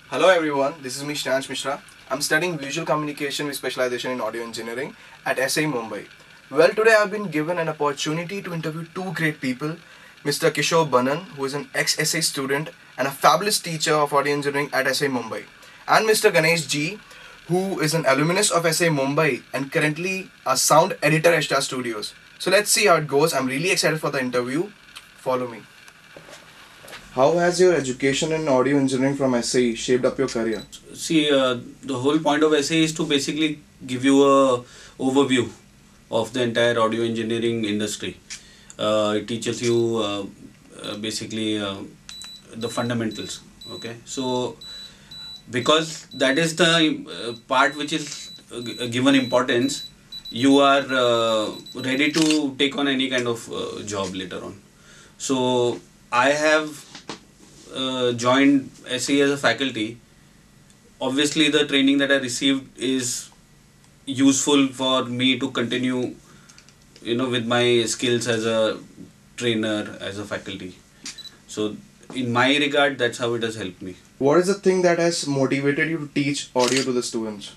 Hello everyone, this is me Shransh Mishra. I'm studying visual communication with specialization in audio engineering at SI Mumbai. Well, today I've been given an opportunity to interview two great people, Mr. Kishore Banan, who is an ex-SI student and a fabulous teacher of audio engineering at SI Mumbai, and Mr. Ganesh G, who is an alumnus of SI Mumbai and currently a sound editor at Star Studios. So let's see how it goes. I'm really excited for the interview. Follow me. How has your education in audio engineering from SAE shaped up your career? See, the whole point of essay is to basically give you a overview of the entire audio engineering industry. It teaches you basically the fundamentals. Okay, so because that is the part which is given importance, you are ready to take on any kind of job later on. So I have joined SE as a faculty. Obviously the training that I received is useful for me to continue with my skills as a trainer, as a faculty. So in my regard, that's how it has helped me. What is the thing that has motivated you to teach audio to the students?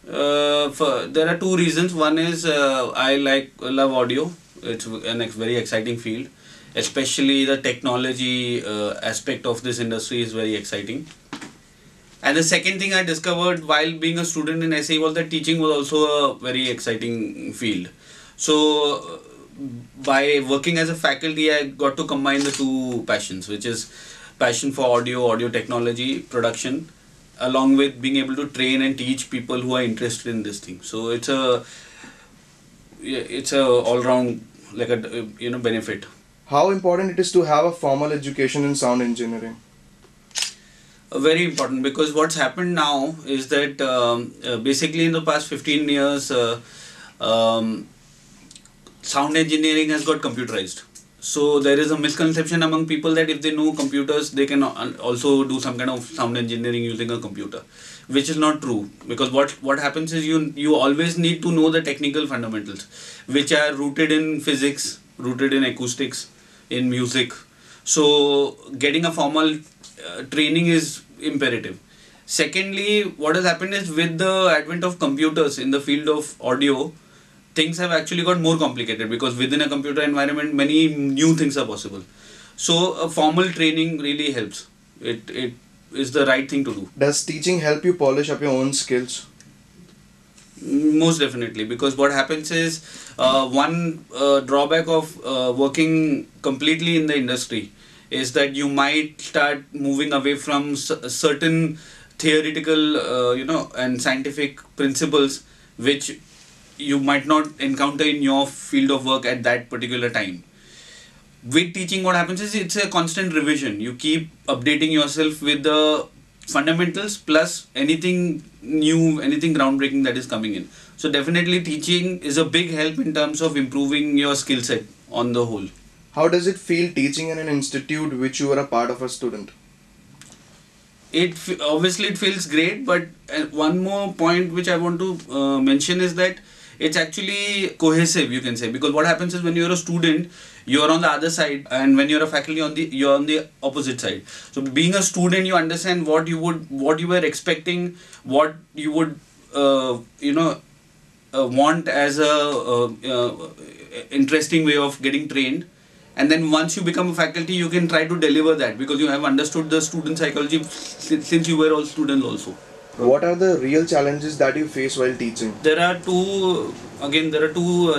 There are two reasons. One is I love audio. It's an very exciting field, especially the technology aspect of this industry is very exciting. And the second thing I discovered while being a student in SAE was that teaching was also a very exciting field. So by working as a faculty, I got to combine the two passions, which is passion for audio technology, production, along with being able to train and teach people who are interested in this thing. So it's a all round like a benefit. How important it is to have a formal education in sound engineering? Very important, because what's happened now is that basically in the past 15 years sound engineering has got computerized. So there is a misconception among people that if they know computers, they can also do some kind of sound engineering using a computer, which is not true. Because what happens is you always need to know the technical fundamentals, which are rooted in physics, rooted in acoustics, in music. So getting a formal training is imperative. Secondly, what has happened is with the advent of computers in the field of audio, things have actually got more complicated, because within a computer environment many new things are possible. So a formal training really helps. It is the right thing to do. Does teaching help you polish up your own skills? Most definitely, because what happens is one drawback of working completely in the industry is that you might start moving away from certain theoretical and scientific principles which you might not encounter in your field of work at that particular time. With teaching, what happens is it's a constant revision. You keep updating yourself with the fundamentals plus anything new, anything groundbreaking that is coming in. So definitely teaching is a big help in terms of improving your skill set on the whole. How does it feel teaching in an institute which you are a part of a student? Obviously it feels great, but one more point which I want to mention is that it's actually cohesive, you can say, because what happens is when you're a student, you're on the other side, and when you're a faculty, you're on the opposite side. So being a student, you understand what you were expecting, what you would want as a interesting way of getting trained. And then once you become a faculty, you can try to deliver that, because you have understood the student psychology since you were all students also. What are the real challenges that you face while teaching? There are two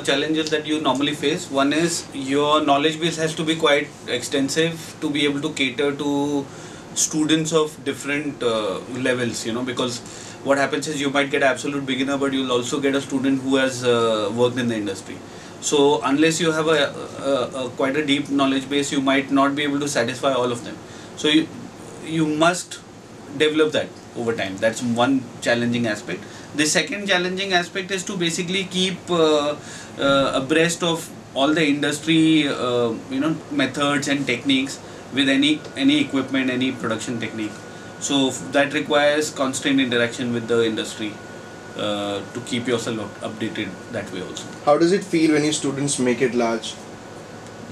challenges that you normally face. One is your knowledge base has to be quite extensive to be able to cater to students of different levels, because what happens is you might get absolute beginner, but you'll also get a student who has worked in the industry. So unless you have a quite a deep knowledge base, you might not be able to satisfy all of them. So you must develop that over time. That's one challenging aspect. The second challenging aspect is to basically keep abreast of all the industry methods and techniques with any equipment, any production technique. So that requires constant interaction with the industry to keep yourself updated that way also. How does it feel when your students make it large?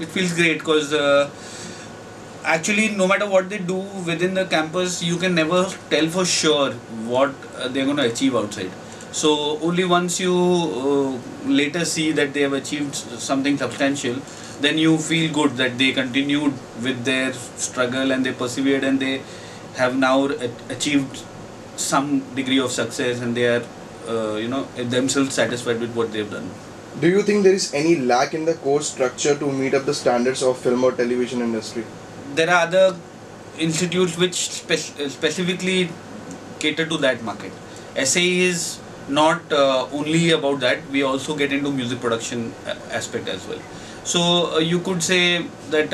It feels great, because actually, no matter what they do within the campus, you can never tell for sure what they're going to achieve outside. So only once you later see that they have achieved something substantial, then you feel good that they continued with their struggle and they persevered and they have now achieved some degree of success, and they are themselves satisfied with what they've done. Do you think there is any lack in the course structure to meet up the standards of film or television industry? There are other institutes which specifically cater to that market. SAE is not only about that. We also get into music production aspect as well. So you could say that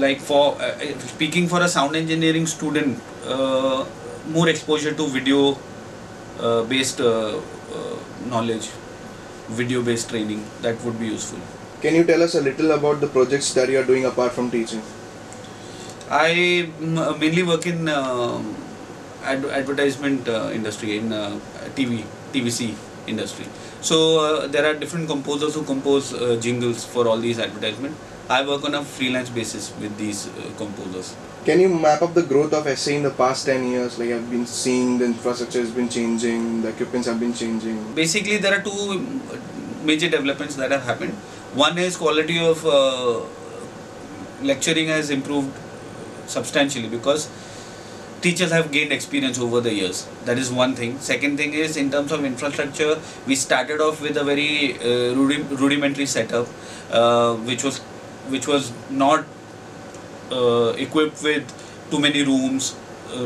like for speaking for a sound engineering student, more exposure to video based knowledge, video based training, that would be useful. Can you tell us a little about the projects that you are doing apart from teaching? I mainly work in advertisement industry, in TVC industry. So there are different composers who compose jingles for all these advertisements. I work on a freelance basis with these composers. Can you map up the growth of SA in the past 10 years? Like, I've been seeing the infrastructure has been changing, the equipments have been changing. Basically, there are two major developments that have happened. One is quality of lecturing has improved substantially because teachers have gained experience over the years. That is one thing. Second thing is, in terms of infrastructure, we started off with a very rudimentary setup, which was not equipped with too many rooms,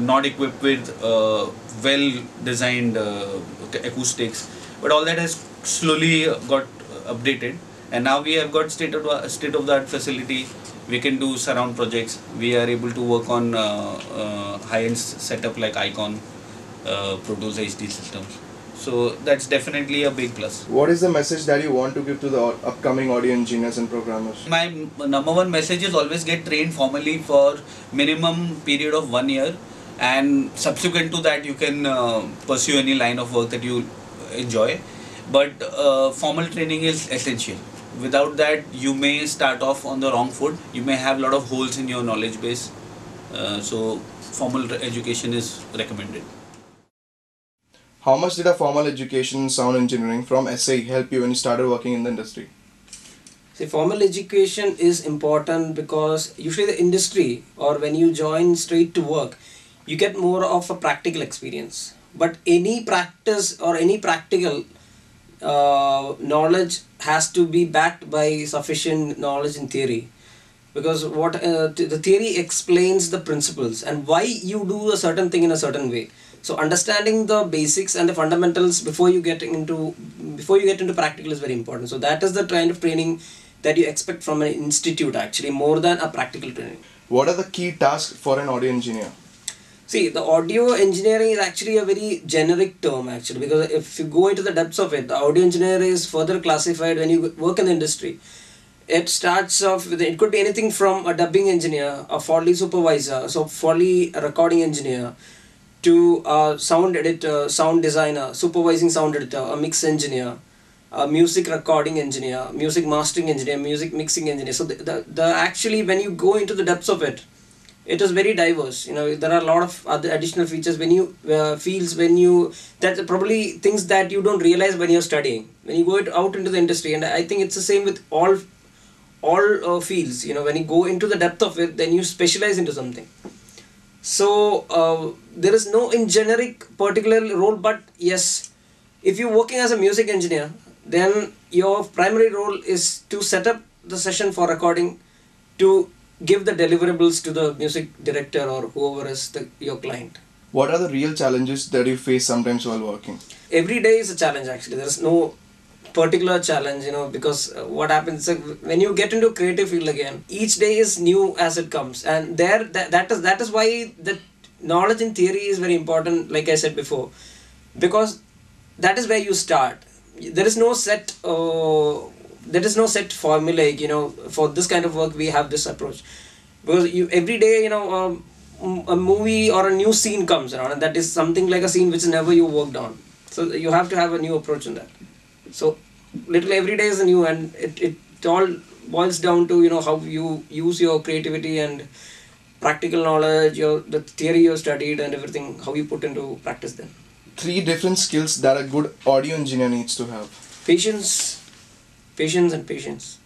not equipped with well designed acoustics, but all that has slowly got updated, and now we have got state of the art facility. We can do surround projects. We are able to work on high-end setup like Icon, Pro Tools HD systems. So that's definitely a big plus. What is the message that you want to give to the upcoming audio engineers and programmers? My number one message is always get trained formally for minimum period of 1 year, and subsequent to that you can pursue any line of work that you enjoy. But formal training is essential. Without that, you may start off on the wrong foot. You may have a lot of holes in your knowledge base. So formal education is recommended. How much did a formal education in sound engineering from SA help you when you started working in the industry? See, formal education is important because usually the industry, or when you join straight to work, you get more of a practical experience. But any practice or any practical knowledge has to be backed by sufficient knowledge in theory, because what the theory explains the principles and why you do a certain thing in a certain way. So understanding the basics and the fundamentals before you get into practical is very important. So that is the kind of training that you expect from an institute, actually, more than a practical training. What are the key tasks for an audio engineer? See, the audio engineering is actually a very generic term, actually, because if you go into the depths of it, the audio engineer is further classified when you work in the industry. It starts off with, it could be anything from a dubbing engineer, a Foley supervisor, so Foley recording engineer, to a sound editor, sound designer, supervising sound editor, a mix engineer, a music recording engineer, music mastering engineer, music mixing engineer. So the actually, when you go into the depths of it, it is very diverse. You know, there are a lot of other additional features when you that's probably things that you don't realize when you're studying. When you go out into the industry, and I think it's the same with all fields. You know, when you go into the depth of it, then you specialize into something. So there is no in generic particular role, but yes, if you're working as a music engineer, then your primary role is to set up the session for recording, to give the deliverables to the music director or whoever is your client. What are the real challenges that you face sometimes while working? Every day is a challenge, actually. There is no particular challenge, you know, because what happens when you get into a creative field again, each day is new as it comes, and that is why the knowledge in theory is very important, like I said before, because that is where you start. There is no set formula, you know, for this kind of work we have this approach, because you every day, you know, a movie or a new scene comes around, and that is something like a scene which never you worked on, so you have to have a new approach in that. So literally every day is new, and it all boils down to how you use your creativity and practical knowledge, the theory you studied and everything, how you put into practice then. Three different skills that a good audio engineer needs to have. Patience, patience, and patience.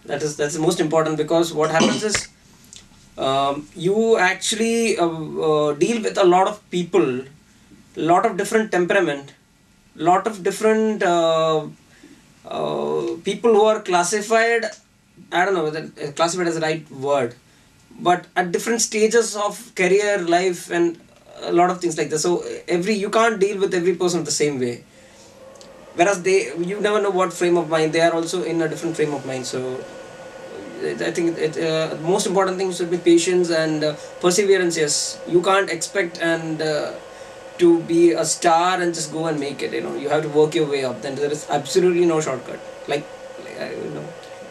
That's the most important, because what happens is you actually deal with a lot of people, lot of different temperament, lot of different people who are classified. I don't know whether classified is the right word, but at different stages of career, life, and a lot of things like that. So you can't deal with every person the same way. Whereas you never know what frame of mind they are also in a different frame of mind. So I think the most important thing should be patience and perseverance. Yes, you can't expect and to be a star and just go and make it. You have to work your way up. Then there is absolutely no shortcut. Like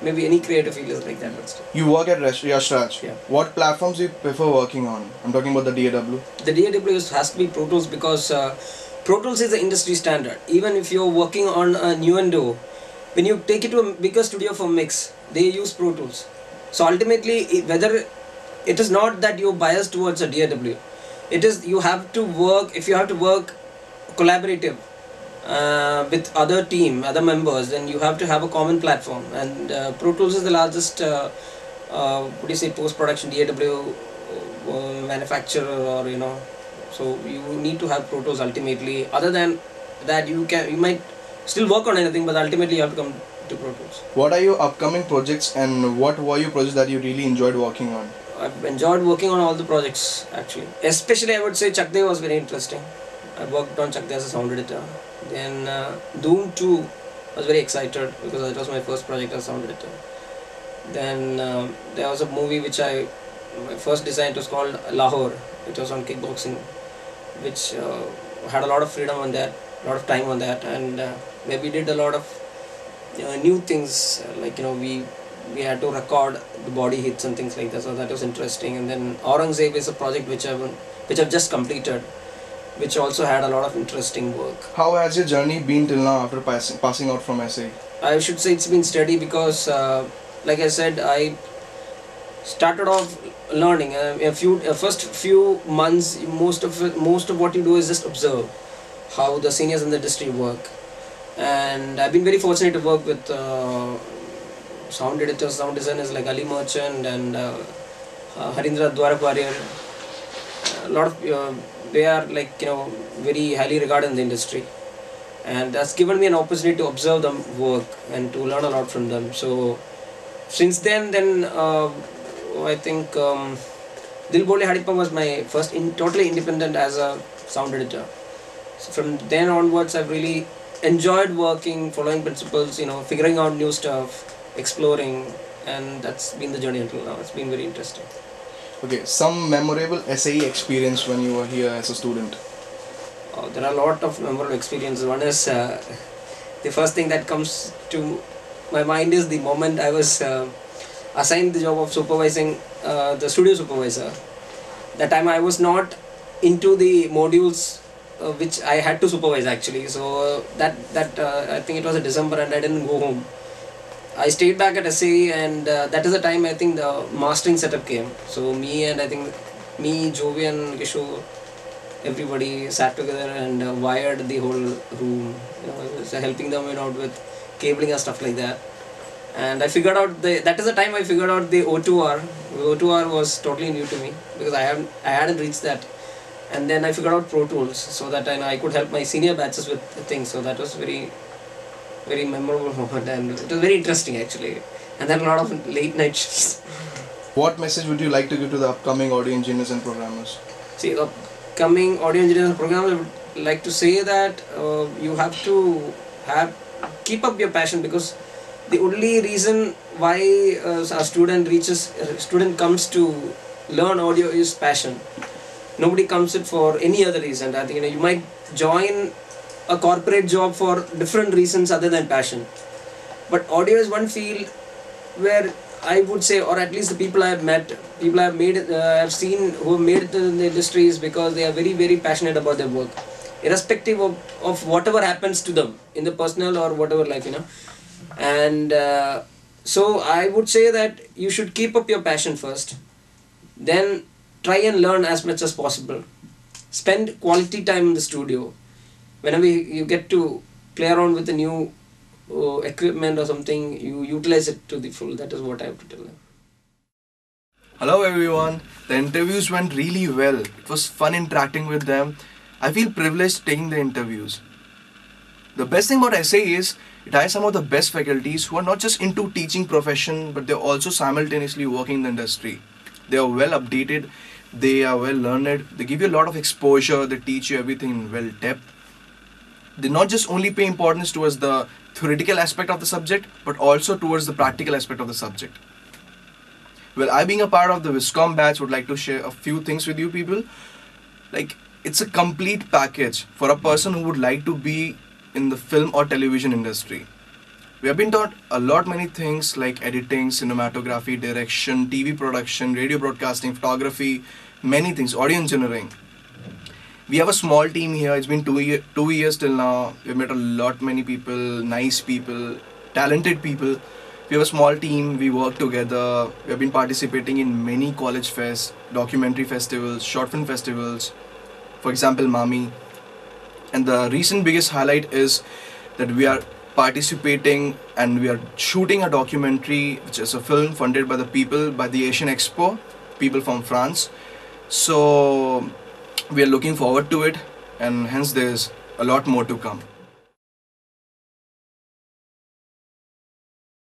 maybe any creative field is like that. But still. You work at Yash Raj. Yeah. What platforms do you prefer working on? I'm talking about the DAW. The DAW has to be Pro Tools, because Pro Tools is the industry standard. Even if you're working on a Nuendo, when you take it to a bigger studio for mix, they use Pro Tools. So ultimately, whether it is not that you're biased towards a DAW, it is you have to work. If you have to work collaborative with other members, then you have to have a common platform. And Pro Tools is the largest post-production DAW manufacturer, or so you need to have Pro Tools ultimately. Other than that, you might still work on anything, but ultimately you have to come to Pro Tools. What are your upcoming projects, and what were your projects that you really enjoyed working on? I've enjoyed working on all the projects actually. Especially I would say Chak De was very interesting. I worked on Chak De as a sound editor. Then Doom 2 I was very excited because it was my first project as sound editor. Then there was a movie which my first design was called Lahore. It was on kickboxing, which had a lot of freedom on that, a lot of time on that, and we did a lot of new things, like we had to record the body hits and things like that, so that was interesting. And then Aurangzeb is a project which I've just completed, which also had a lot of interesting work. How has your journey been till now after passing out from SA? I should say it's been steady because like I said, I started off learning first few months. Most of what you do is just observe how the seniors in the industry work, and I've been very fortunate to work with sound editors, sound designers like Ali Merchant and Harindra Dwarakwariar. A lot of they are very highly regarded in the industry, and that's given me an opportunity to observe them work and to learn a lot from them. So since then I think Dil Bole Hadippa was my first totally independent as a sound editor. So from then onwards, I've really enjoyed working, following principles, figuring out new stuff, exploring, and that's been the journey until now. It's been very interesting. Okay, some memorable SAE experience when you were here as a student? There are a lot of memorable experiences. One is the first thing that comes to my mind is the moment I was assigned the job of supervising the studio supervisor. That time I was not into the modules which I had to supervise actually. So that I think it was in December and I didn't go home. I stayed back at SAE, and that is the time I think the mastering setup came. So me, Jovi and Kishore, everybody sat together and wired the whole room, helping them out with cabling and stuff like that. And I figured out that is the time I figured out the O2R. The O2R was totally new to me because I hadn't reached that. And then I figured out Pro Tools so that I could help my senior batches with things. So that was very memorable moment, and it was very interesting actually. And then a lot of late night shifts. What message would you like to give to the upcoming audio engineers and programmers? See, the upcoming audio engineers and programmers, I would like to say that you have to keep up your passion, because the only reason why a student comes to learn audio is passion. Nobody comes it for any other reason. I think you might join a corporate job for different reasons other than passion, but audio is one field where I would say, or at least the people I have met, people I have I've seen who have made it in the industry, is because they are very, very passionate about their work, irrespective of whatever happens to them in the personal or whatever life, and So I would say that you should keep up your passion first, then try and learn as much as possible. Spend quality time in the studio. Whenever you get to play around with the new equipment or something, you utilize it to the full. That is what I have to tell them. Hello everyone. The interviews went really well. It was fun interacting with them. I feel privileged taking the interviews. The best thing about SA is it has some of the best faculties who are not just into teaching profession, but they're also simultaneously working in the industry. They are well updated, they are well learned, they give you a lot of exposure, they teach you everything in well depth. They not just only pay importance towards the theoretical aspect of the subject, but also towards the practical aspect of the subject. Well, I being a part of the Viscom batch would like to share a few things with you people. Like, it's a complete package for a person who would like to be in the film or television industry. We have been taught a lot many things like editing, cinematography, direction, TV production, radio broadcasting, photography, many things, audio engineering. We have a small team here. It's been 2 years till now. We've met a lot many people, nice people, talented people. We have a small team. We work together. We have been participating in many college fests, documentary festivals, short film festivals. For example, Mami. And the recent biggest highlight is that we are participating and we are shooting a documentary, which is a film funded by the people, by the Asian Expo, people from France. So we are looking forward to it, and hence there's a lot more to come.